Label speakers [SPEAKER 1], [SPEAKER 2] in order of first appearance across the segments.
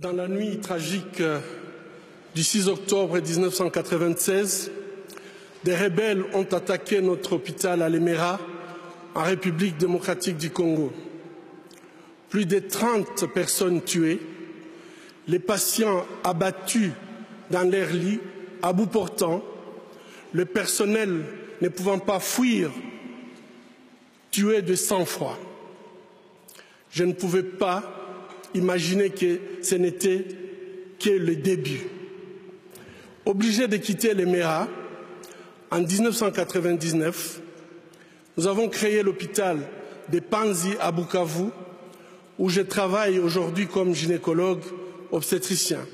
[SPEAKER 1] Dans la nuit tragique du 6 octobre 1996, des rebelles ont attaqué notre hôpital à Lemera, en République démocratique du Congo. Plus de 30 personnes tuées, les patients abattus dans leurs lits, à bout portant, le personnel ne pouvant pas fuir, tué de sang-froid. Je ne pouvais pas imaginer que ce n'était que le début. Obligés de quitter Lemera, en 1999, nous avons créé l'hôpital de Panzi à Bukavu, où je travaille aujourd'hui comme gynécologue obstétricien.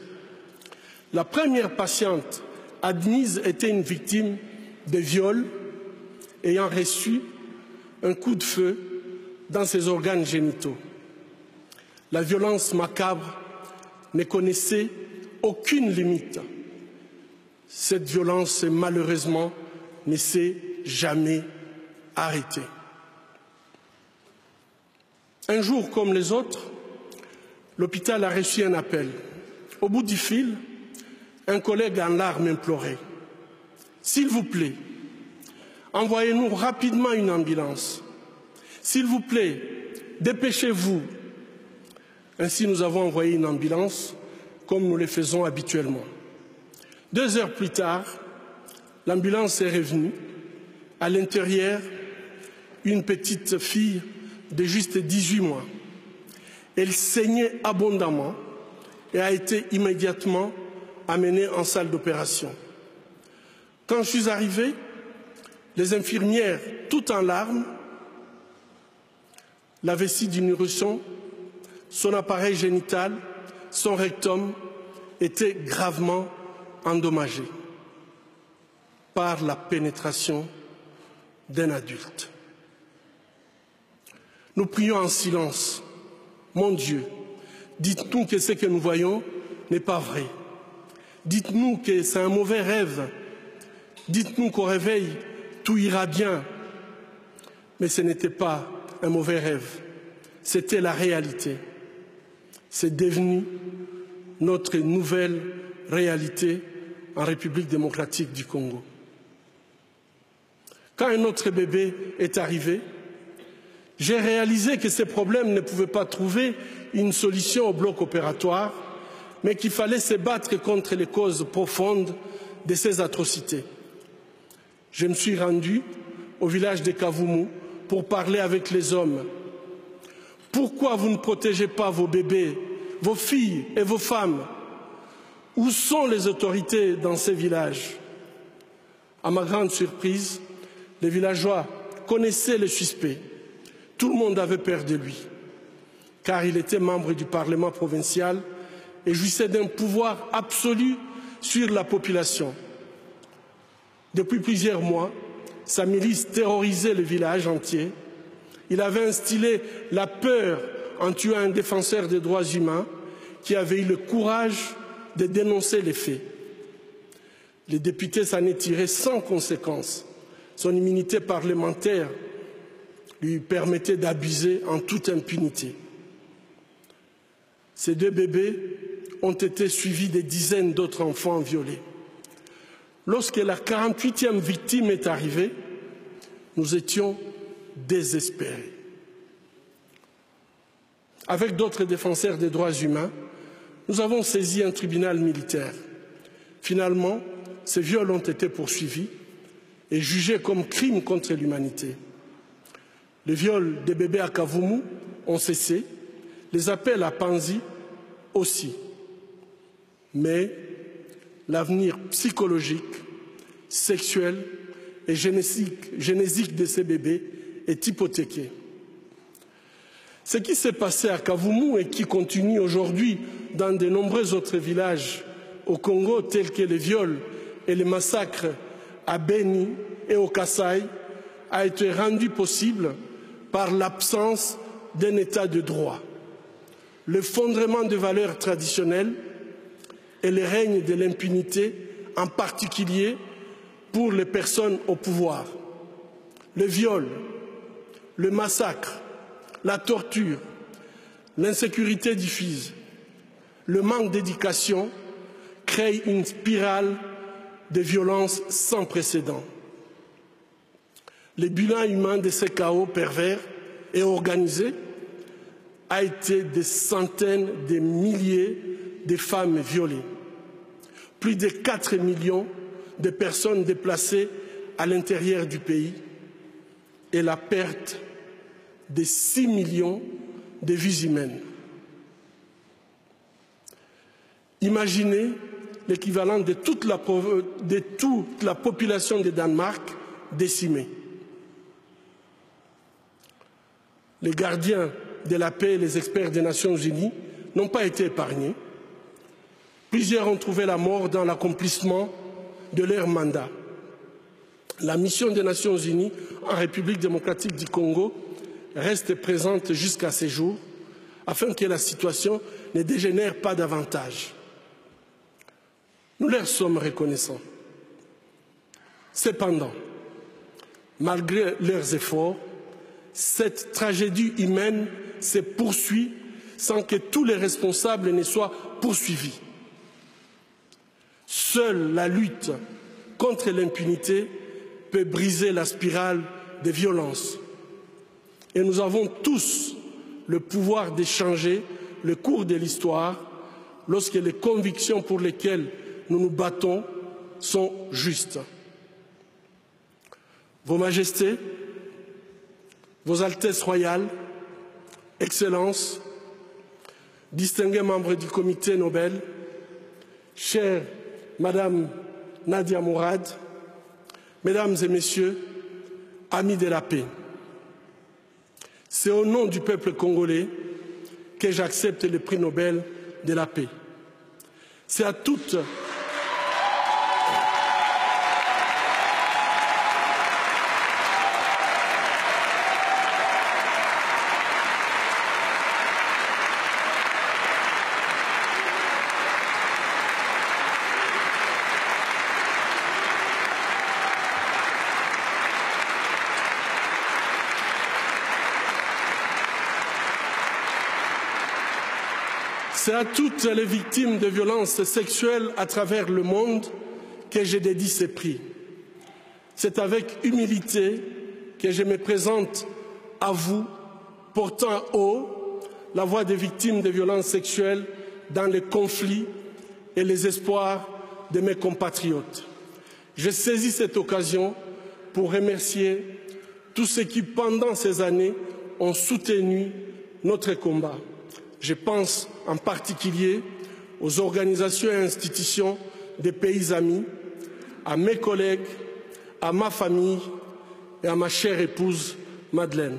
[SPEAKER 1] La première patiente admise était une victime de viol ayant reçu un coup de feu dans ses organes génitaux. La violence macabre ne connaissait aucune limite. Cette violence, malheureusement, ne s'est jamais arrêtée. Un jour comme les autres, l'hôpital a reçu un appel. Au bout du fil, un collègue en larmes implorait « S'il vous plaît, envoyez-nous rapidement une ambulance. S'il vous plaît, dépêchez-vous. » Ainsi, nous avons envoyé une ambulance, comme nous le faisons habituellement. 2 heures plus tard, l'ambulance est revenue. À l'intérieur, une petite fille de juste 18 mois. Elle saignait abondamment et a été immédiatement amenée en salle d'opération. Quand je suis arrivé, les infirmières, toutes en larmes, la vessie du nourrisson, son appareil génital, son rectum étaient gravement endommagés par la pénétration d'un adulte. Nous prions en silence. Mon Dieu, dites-nous que ce que nous voyons n'est pas vrai. Dites-nous que c'est un mauvais rêve. Dites-nous qu'au réveil, tout ira bien. Mais ce n'était pas un mauvais rêve. C'était la réalité. C'est devenu notre nouvelle réalité en République démocratique du Congo. Quand un autre bébé est arrivé, j'ai réalisé que ces problèmes ne pouvaient pas trouver une solution au bloc opératoire, mais qu'il fallait se battre contre les causes profondes de ces atrocités. Je me suis rendu au village de Kavumu pour parler avec les hommes. Pourquoi vous ne protégez pas vos bébés, vos filles et vos femmes? Où sont les autorités dans ces villages? À ma grande surprise, les villageois connaissaient le suspect. Tout le monde avait peur de lui, car il était membre du Parlement provincial et jouissait d'un pouvoir absolu sur la population. Depuis plusieurs mois, sa milice terrorisait le village entier. Il avait instillé la peur en tuant un défenseur des droits humains qui avait eu le courage de dénoncer les faits. Les députés s'en est tiré sans conséquence. Son immunité parlementaire lui permettait d'abuser en toute impunité. Ces 2 bébés ont été suivis de dizaines d'autres enfants violés. Lorsque la 48e victime est arrivée, nous étions désespérés. Avec d'autres défenseurs des droits humains, nous avons saisi un tribunal militaire. Finalement, ces viols ont été poursuivis et jugés comme crimes contre l'humanité. Les viols des bébés à Kavumu ont cessé, les appels à Panzi aussi. Mais l'avenir psychologique, sexuel et génésique de ces bébés est hypothéqué. Ce qui s'est passé à Kavumu et qui continue aujourd'hui dans de nombreux autres villages au Congo, tels que les viols et les massacres à Beni et au Kasaï, a été rendu possible par l'absence d'un état de droit, l'effondrement des valeurs traditionnelles et le règne de l'impunité, en particulier pour les personnes au pouvoir. Le viol, le massacre, la torture, l'insécurité diffuse, le manque d'éducation crée une spirale de violence sans précédent. Le bilan humain de ces chaos pervers et organisés a été des centaines de milliers de femmes violées, plus de 4 millions de personnes déplacées à l'intérieur du pays et la perte de 6 millions de vies humaines. Imaginez l'équivalent de toute la population de Danemark décimée. Les gardiens de la paix et les experts des Nations Unies n'ont pas été épargnés. Plusieurs ont trouvé la mort dans l'accomplissement de leur mandat. La mission des Nations Unies en République démocratique du Congo reste présente jusqu'à ces jours afin que la situation ne dégénère pas davantage. Nous leur sommes reconnaissants. Cependant, malgré leurs efforts, cette tragédie humaine se poursuit sans que tous les responsables ne soient poursuivis. Seule la lutte contre l'impunité peut briser la spirale de violence. Et nous avons tous le pouvoir de changer le cours de l'histoire lorsque les convictions pour lesquelles nous nous battons sont justes. Vos Majestés, Vos Altesses royales, Excellences, distingués membres du Comité Nobel, chère Madame Nadia Mourad, Mesdames et Messieurs, amis de la paix, c'est au nom du peuple congolais que j'accepte le prix Nobel de la paix. C'est à toutes les victimes de violences sexuelles à travers le monde que je dédie ces prix. C'est avec humilité que je me présente à vous, portant haut la voix des victimes de violences sexuelles dans les conflits et les espoirs de mes compatriotes. Je saisis cette occasion pour remercier tous ceux qui, pendant ces années, ont soutenu notre combat. Je pense en particulier aux organisations et institutions des pays amis, à mes collègues, à ma famille et à ma chère épouse Madeleine.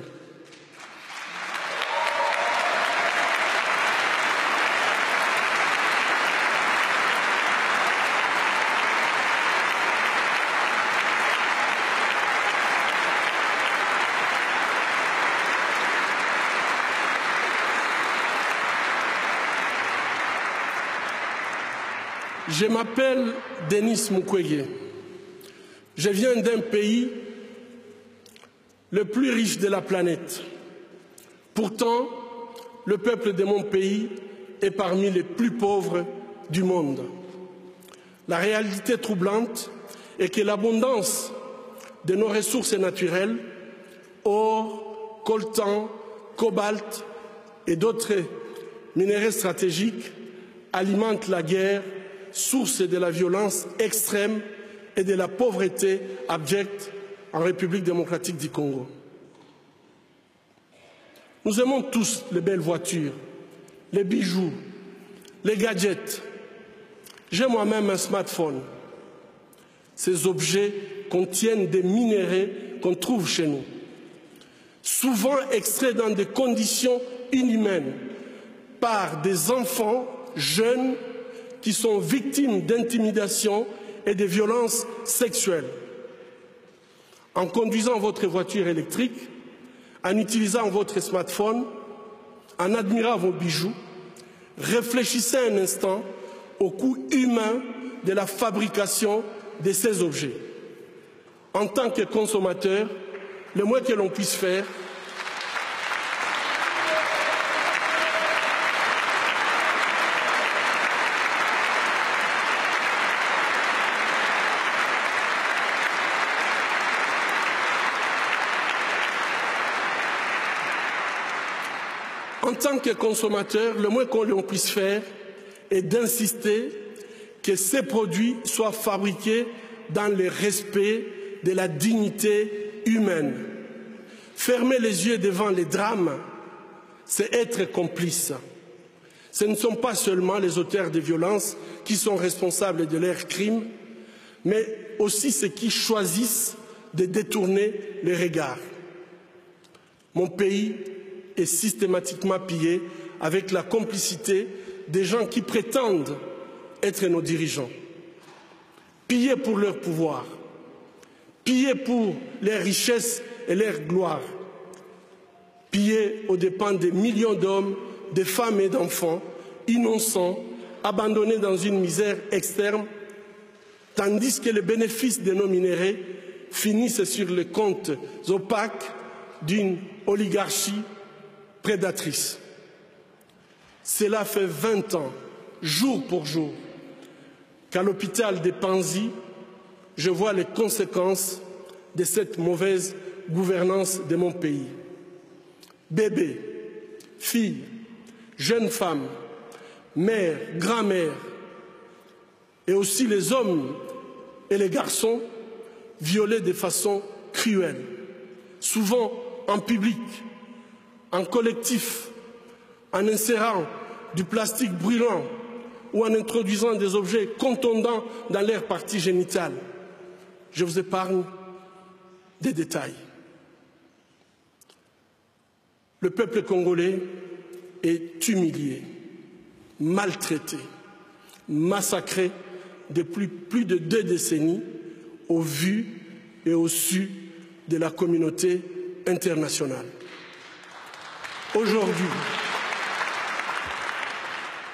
[SPEAKER 1] Je m'appelle Denis Mukwege. Je viens d'un pays le plus riche de la planète. Pourtant, le peuple de mon pays est parmi les plus pauvres du monde. La réalité troublante est que l'abondance de nos ressources naturelles, or, coltan, cobalt et d'autres minéraux stratégiques, alimente la guerre, source de la violence extrême et de la pauvreté abjecte en République démocratique du Congo. Nous aimons tous les belles voitures, les bijoux, les gadgets. J'ai moi-même un smartphone. Ces objets contiennent des minéraux qu'on trouve chez nous, souvent extraits dans des conditions inhumaines par des enfants jeunes qui sont victimes d'intimidation et de violences sexuelles. En conduisant votre voiture électrique, en utilisant votre smartphone, en admirant vos bijoux, réfléchissez un instant au coût humain de la fabrication de ces objets. En tant que consommateur, le moins que l'on puisse faire, en tant que consommateur, le moins qu'on puisse faire est d'insister que ces produits soient fabriqués dans le respect de la dignité humaine. Fermer les yeux devant les drames, c'est être complice. Ce ne sont pas seulement les auteurs de violences qui sont responsables de leurs crimes, mais aussi ceux qui choisissent de détourner les regards. Mon pays est systématiquement pillé avec la complicité des gens qui prétendent être nos dirigeants. Pillés pour leur pouvoir, pillés pour leurs richesses et leur gloire, pillés aux dépens des millions d'hommes, de femmes et d'enfants innocents, abandonnés dans une misère externe, tandis que les bénéfices de nos minéraux finissent sur les comptes opaques d'une oligarchie prédatrice. Cela fait 20 ans, jour pour jour, qu'à l'hôpital de Panzi, je vois les conséquences de cette mauvaise gouvernance de mon pays. Bébés, filles, jeunes femmes, mères, grand-mères, et aussi les hommes et les garçons violés de façon cruelle, souvent en public, en collectif, en insérant du plastique brûlant ou en introduisant des objets contondants dans leurs parties génitales. Je vous épargne des détails. Le peuple congolais est humilié, maltraité, massacré depuis plus de 2 décennies au vu et au su de la communauté internationale.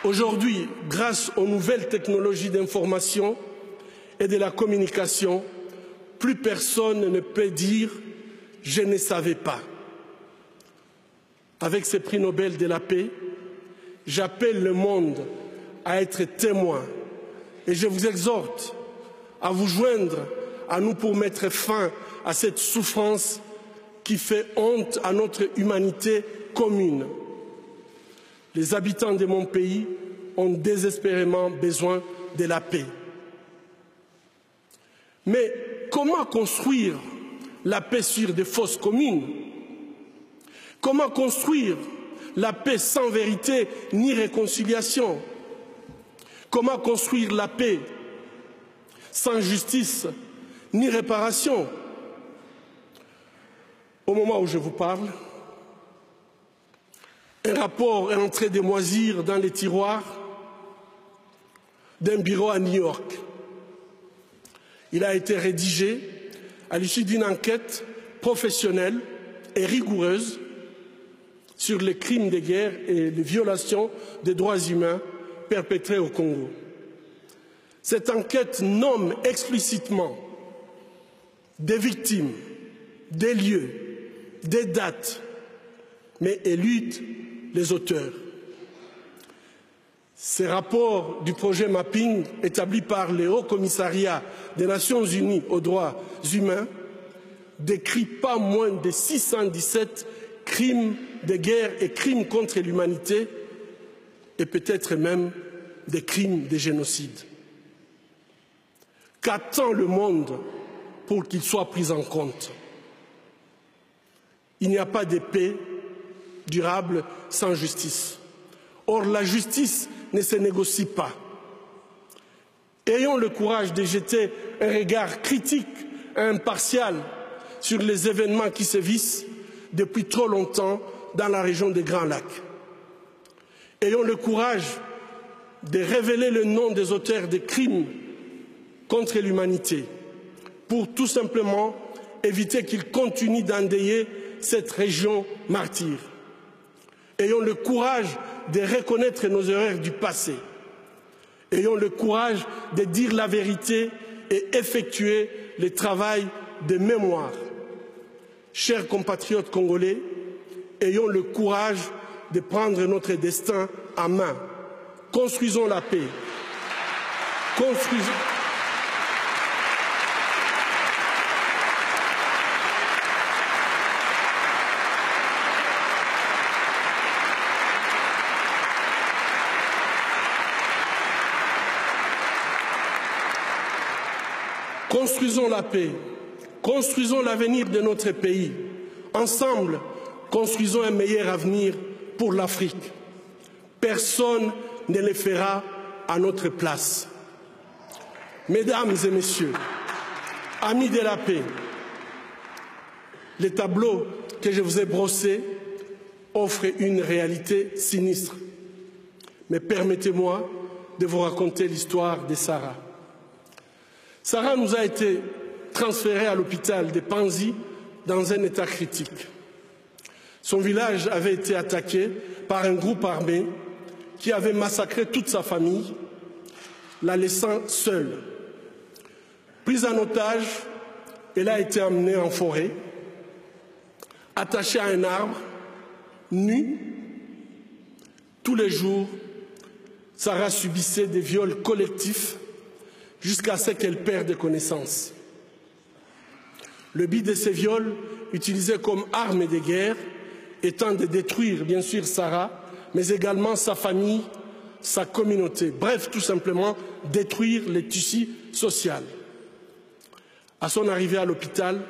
[SPEAKER 1] Aujourd'hui, grâce aux nouvelles technologies d'information et de la communication, plus personne ne peut dire « je ne savais pas ». Avec ce prix Nobel de la paix, j'appelle le monde à être témoin et je vous exhorte à vous joindre à nous pour mettre fin à cette souffrance qui fait honte à notre humanité commune. Les habitants de mon pays ont désespérément besoin de la paix. Mais comment construire la paix sur des fausses communes? Comment construire la paix sans vérité ni réconciliation? Comment construire la paix sans justice ni réparation? Au moment où je vous parle, un rapport est en train de moisir dans les tiroirs d'un bureau à New York. Il a été rédigé à l'issue d'une enquête professionnelle et rigoureuse sur les crimes de guerre et les violations des droits humains perpétrés au Congo. Cette enquête nomme explicitement des victimes, des lieux, des dates, mais élude les auteurs. Ces rapports du projet Mapping, établi par le Haut Commissariat des Nations Unies aux droits humains, décrit pas moins de 617 crimes de guerre et crimes contre l'humanité, et peut-être même des crimes de génocide. Qu'attend le monde pour qu'il soit pris en compte? Il n'y a pas de paix durable sans justice. Or, la justice ne se négocie pas. Ayons le courage de jeter un regard critique et impartial sur les événements qui sévissent depuis trop longtemps dans la région des Grands Lacs. Ayons le courage de révéler le nom des auteurs des crimes contre l'humanité pour tout simplement éviter qu'ils continuent d'endeuiller cette région martyre. Ayons le courage de reconnaître nos erreurs du passé. Ayons le courage de dire la vérité et effectuer le travail de mémoire. Chers compatriotes congolais, ayons le courage de prendre notre destin en main. Construisons la paix. Construisons la paix, construisons l'avenir de notre pays. Ensemble, construisons un meilleur avenir pour l'Afrique. Personne ne le fera à notre place. Mesdames et messieurs, amis de la paix, les tableaux que je vous ai brossés offrent une réalité sinistre. Mais permettez-moi de vous raconter l'histoire de Sarah. Sarah nous a été transférée à l'hôpital de Panzi dans un état critique. Son village avait été attaqué par un groupe armé qui avait massacré toute sa famille, la laissant seule. Prise en otage, elle a été emmenée en forêt, attachée à un arbre, nue. Tous les jours, Sarah subissait des viols collectifs jusqu'à ce qu'elle perde connaissance. Le but de ces viols, utilisés comme arme de guerre, étant de détruire bien sûr Sarah, mais également sa famille, sa communauté. Bref, tout simplement détruire le tissu social. À son arrivée à l'hôpital,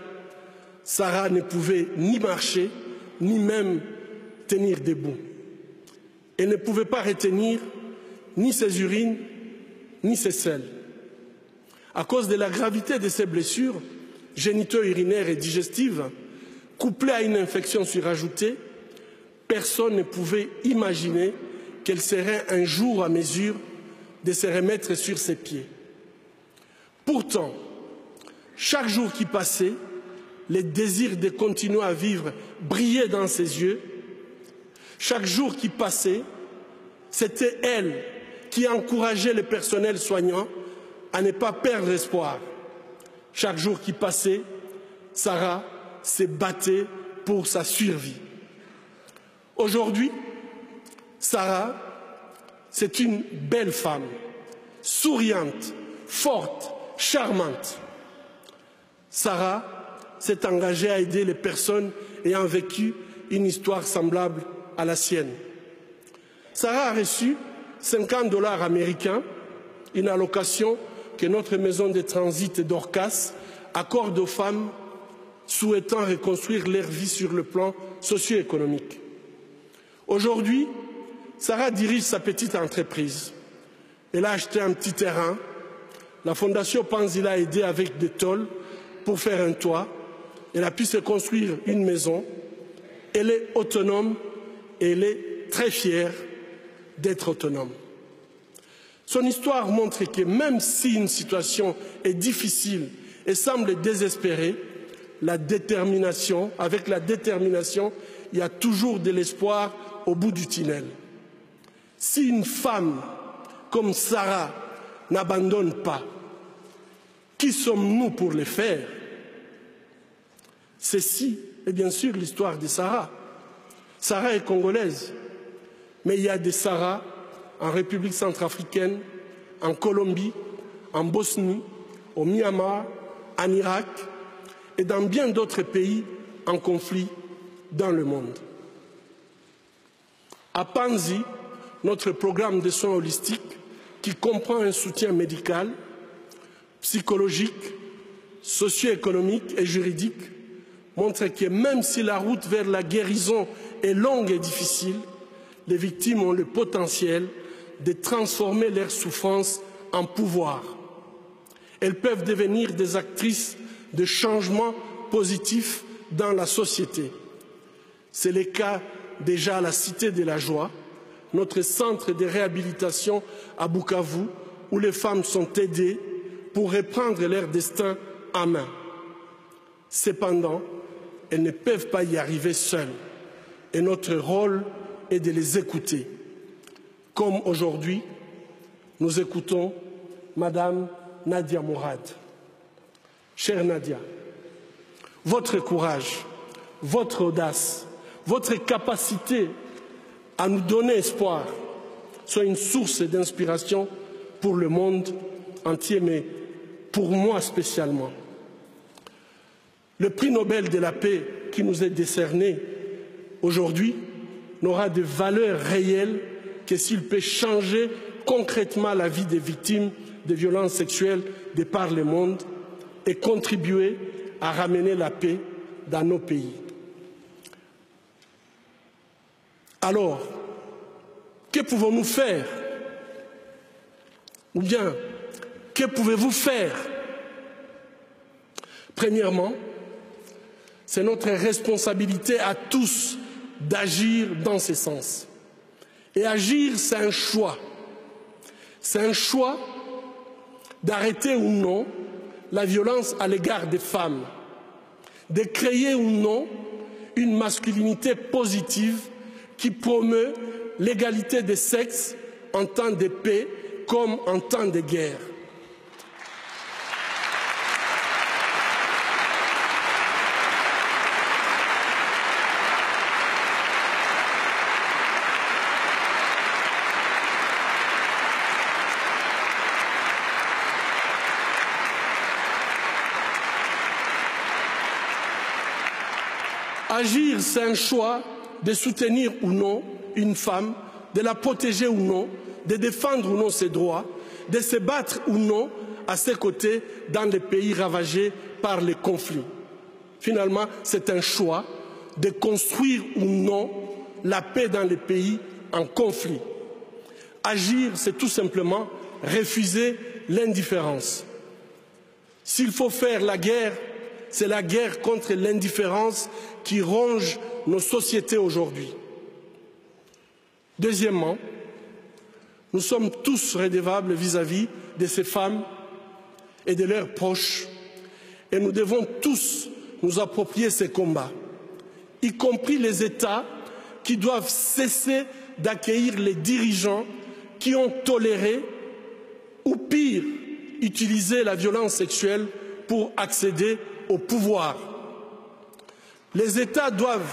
[SPEAKER 1] Sarah ne pouvait ni marcher, ni même tenir debout. Elle ne pouvait pas retenir ni ses urines, ni ses selles. À cause de la gravité de ses blessures, génito-urinaires et digestives, couplées à une infection surajoutée, personne ne pouvait imaginer qu'elle serait un jour à mesure de se remettre sur ses pieds. Pourtant, chaque jour qui passait, le désir de continuer à vivre brillait dans ses yeux. Chaque jour qui passait, c'était elle qui encourageait le personnel soignant à ne pas perdre espoir. Chaque jour qui passait, Sarah se battait pour sa survie. Aujourd'hui, Sarah, c'est une belle femme, souriante, forte, charmante. Sarah s'est engagée à aider les personnes ayant vécu une histoire semblable à la sienne. Sarah a reçu 50 $ américains, une allocation que notre maison de transit d'Orcas accorde aux femmes souhaitant reconstruire leur vie sur le plan socio-économique. Aujourd'hui, Sarah dirige sa petite entreprise. Elle a acheté un petit terrain. La Fondation Panzi l'a aidée avec des tôles pour faire un toit. Elle a pu se construire une maison. Elle est autonome et elle est très fière d'être autonome. Son histoire montre que même si une situation est difficile et semble désespérée, avec la détermination, il y a toujours de l'espoir au bout du tunnel. Si une femme comme Sarah n'abandonne pas, qui sommes-nous pour le faire? Ceci est bien sûr l'histoire de Sarah. Sarah est congolaise, mais il y a des Sarah en République centrafricaine, en Colombie, en Bosnie, au Myanmar, en Irak et dans bien d'autres pays en conflit dans le monde. À Panzi, notre programme de soins holistiques, qui comprend un soutien médical, psychologique, socio-économique et juridique, montre que même si la route vers la guérison est longue et difficile, les victimes ont le potentiel de transformer leur souffrance en pouvoir. Elles peuvent devenir des actrices de changements positifs dans la société. C'est le cas déjà à la Cité de la Joie, notre centre de réhabilitation à Bukavu, où les femmes sont aidées pour reprendre leur destin en main. Cependant, elles ne peuvent pas y arriver seules, et notre rôle est de les écouter. Comme aujourd'hui, nous écoutons Madame Nadia Mourad. Chère Nadia, votre courage, votre audace, votre capacité à nous donner espoir sont une source d'inspiration pour le monde entier, mais pour moi spécialement. Le prix Nobel de la paix qui nous est décerné aujourd'hui n'aura de valeur réelle que s'il peut changer concrètement la vie des victimes de violences sexuelles de par le monde, et contribuer à ramener la paix dans nos pays. Alors, que pouvons-nous faire? Ou bien, que pouvez-vous faire? Premièrement, c'est notre responsabilité à tous d'agir dans ce sens. Et agir, c'est un choix. C'est un choix d'arrêter ou non la violence à l'égard des femmes, de créer ou non une masculinité positive qui promeut l'égalité des sexes en temps de paix comme en temps de guerre. Agir, c'est un choix de soutenir ou non une femme, de la protéger ou non, de défendre ou non ses droits, de se battre ou non à ses côtés dans les pays ravagés par les conflits. Finalement, c'est un choix de construire ou non la paix dans les pays en conflit. Agir, c'est tout simplement refuser l'indifférence. S'il faut faire la guerre, c'est la guerre contre l'indifférence qui ronge nos sociétés aujourd'hui. Deuxièmement, nous sommes tous redevables vis-à-vis de ces femmes et de leurs proches, et nous devons tous nous approprier ces combats, y compris les États qui doivent cesser d'accueillir les dirigeants qui ont toléré, ou pire, utilisé la violence sexuelle pour accéder au pouvoir. Les États doivent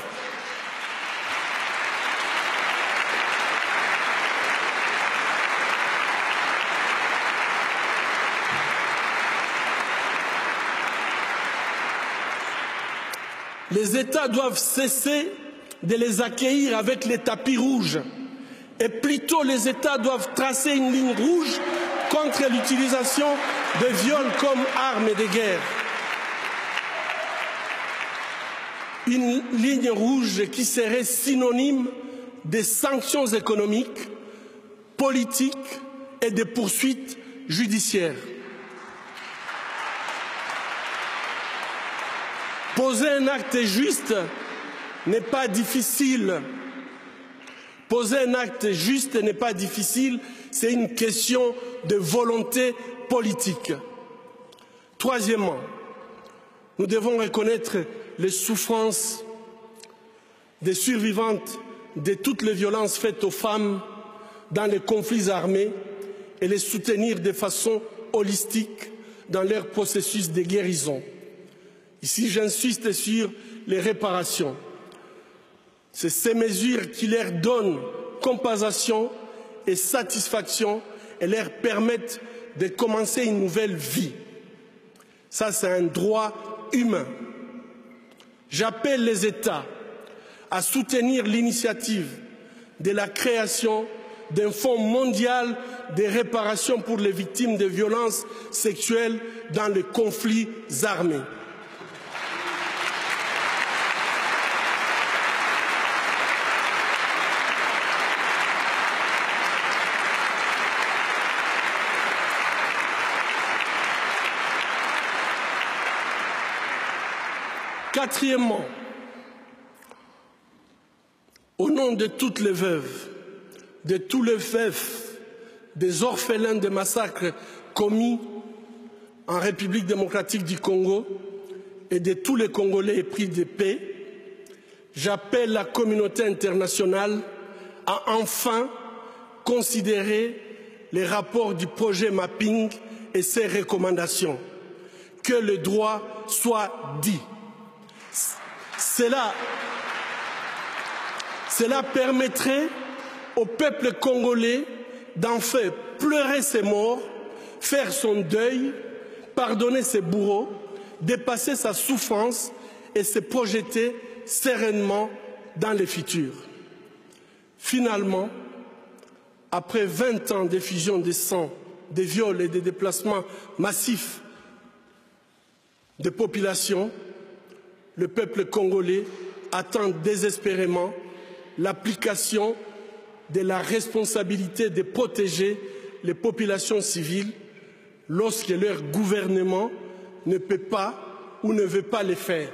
[SPEAKER 1] cesser de les accueillir avec les tapis rouges. Et plutôt, les États doivent tracer une ligne rouge contre l'utilisation de viols comme arme de guerre. Une ligne rouge qui serait synonyme de sanctions économiques, politiques et de poursuites judiciaires. Poser un acte juste n'est pas difficile. Poser un acte juste n'est pas difficile, c'est une question de volonté politique. Troisièmement, nous devons reconnaître les souffrances des survivantes de toutes les violences faites aux femmes dans les conflits armés et les soutenir de façon holistique dans leur processus de guérison. Ici, j'insiste sur les réparations. C'est ces mesures qui leur donnent compensation et satisfaction et leur permettent de commencer une nouvelle vie. Ça, c'est un droit humain. J'appelle les États à soutenir l'initiative de la création d'un fonds mondial de réparation pour les victimes de violences sexuelles dans les conflits armés. Quatrièmement, au nom de toutes les veuves, de tous les veufs, des orphelins des massacres commis en République démocratique du Congo et de tous les Congolais épris de paix, j'appelle la communauté internationale à enfin considérer les rapports du projet Mapping et ses recommandations. Que le droit soit dit. Cela permettrait au peuple congolais d'enfin pleurer ses morts, faire son deuil, pardonner ses bourreaux, dépasser sa souffrance et se projeter sereinement dans le futur. Finalement, après 20 ans d'effusion de sang, de viols et de déplacements massifs des populations, le peuple congolais attend désespérément l'application de la responsabilité de protéger les populations civiles lorsque leur gouvernement ne peut pas ou ne veut pas le faire.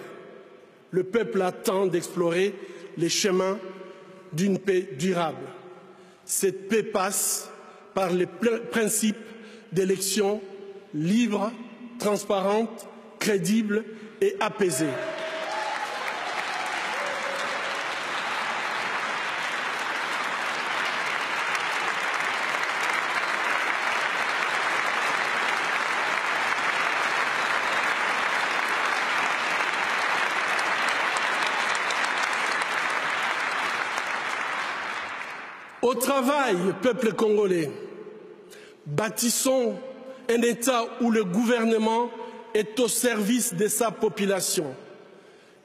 [SPEAKER 1] Le peuple attend d'explorer les chemins d'une paix durable. Cette paix passe par les principes d'élections libres, transparentes, crédibles et apaisées. Au travail, peuple congolais, bâtissons un État où le gouvernement est au service de sa population,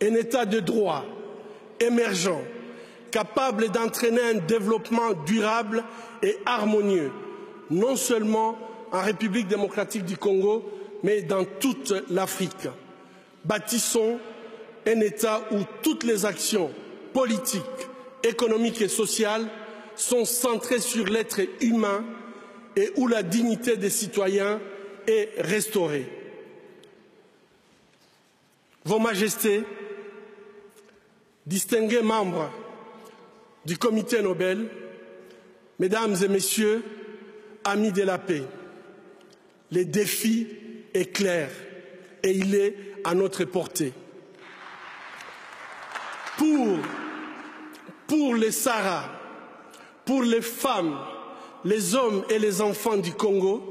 [SPEAKER 1] un État de droit, émergent, capable d'entraîner un développement durable et harmonieux, non seulement en République démocratique du Congo, mais dans toute l'Afrique. Bâtissons un État où toutes les actions politiques, économiques et sociales sont centrées sur l'être humain et où la dignité des citoyens est restaurée. Vos Majestés, distingués membres du Comité Nobel, Mesdames et Messieurs, amis de la paix, le défi est clair et il est à notre portée. Pour les Sahara, pour les femmes, les hommes et les enfants du Congo,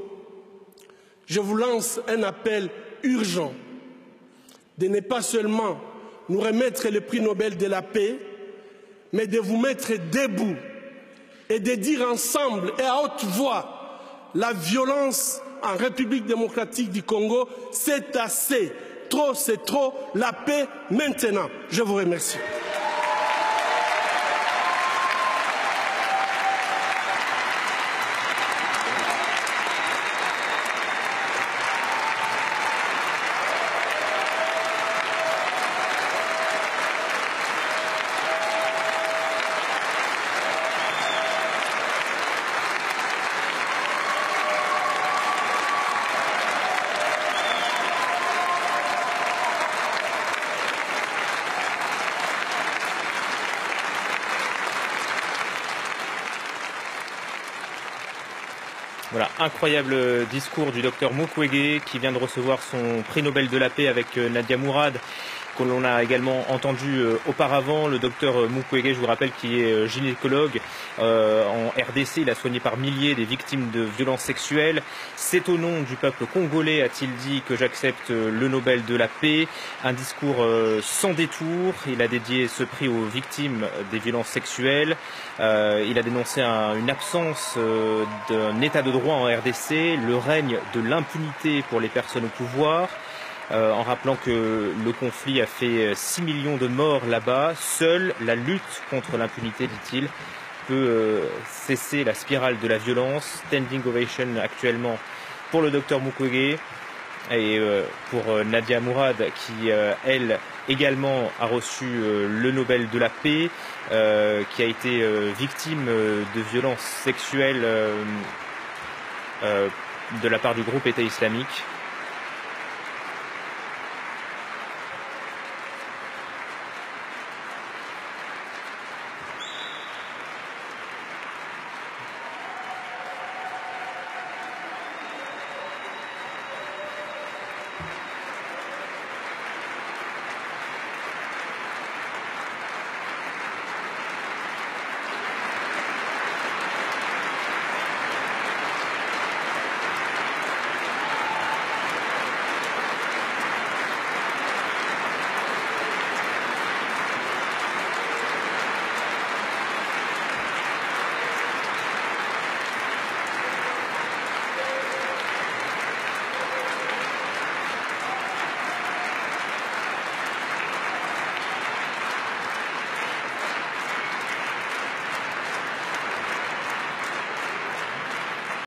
[SPEAKER 1] je vous lance un appel urgent de ne pas seulement nous remettre le prix Nobel de la paix, mais de vous mettre debout et de dire ensemble et à haute voix, la violence en République démocratique du Congo, c'est assez. Trop, c'est trop. La paix maintenant. Je vous remercie.
[SPEAKER 2] Voilà, incroyable discours du docteur Mukwege qui vient de recevoir son prix Nobel de la paix avec Nadia Mourad, que l'on a également entendu auparavant. Le docteur Mukwege, je vous rappelle, qui est gynécologue en RDC. Il a soigné par milliers des victimes de violences sexuelles. C'est au nom du peuple congolais, a-t-il dit, que j'accepte le Nobel de la paix. Un discours sans détour. Il a dédié ce prix aux victimes des violences sexuelles. Il a dénoncé une absence d'un état de droit en RDC, le règne de l'impunité pour les personnes au pouvoir. En rappelant que le conflit a fait 6 millions de morts là-bas. Seule la lutte contre l'impunité, dit-il, peut cesser la spirale de la violence. Standing ovation actuellement pour le docteur Mukwege et pour Nadia Mourad qui, elle, également a reçu le Nobel de la paix, qui a été victime de violences sexuelles de la part du groupe État islamique.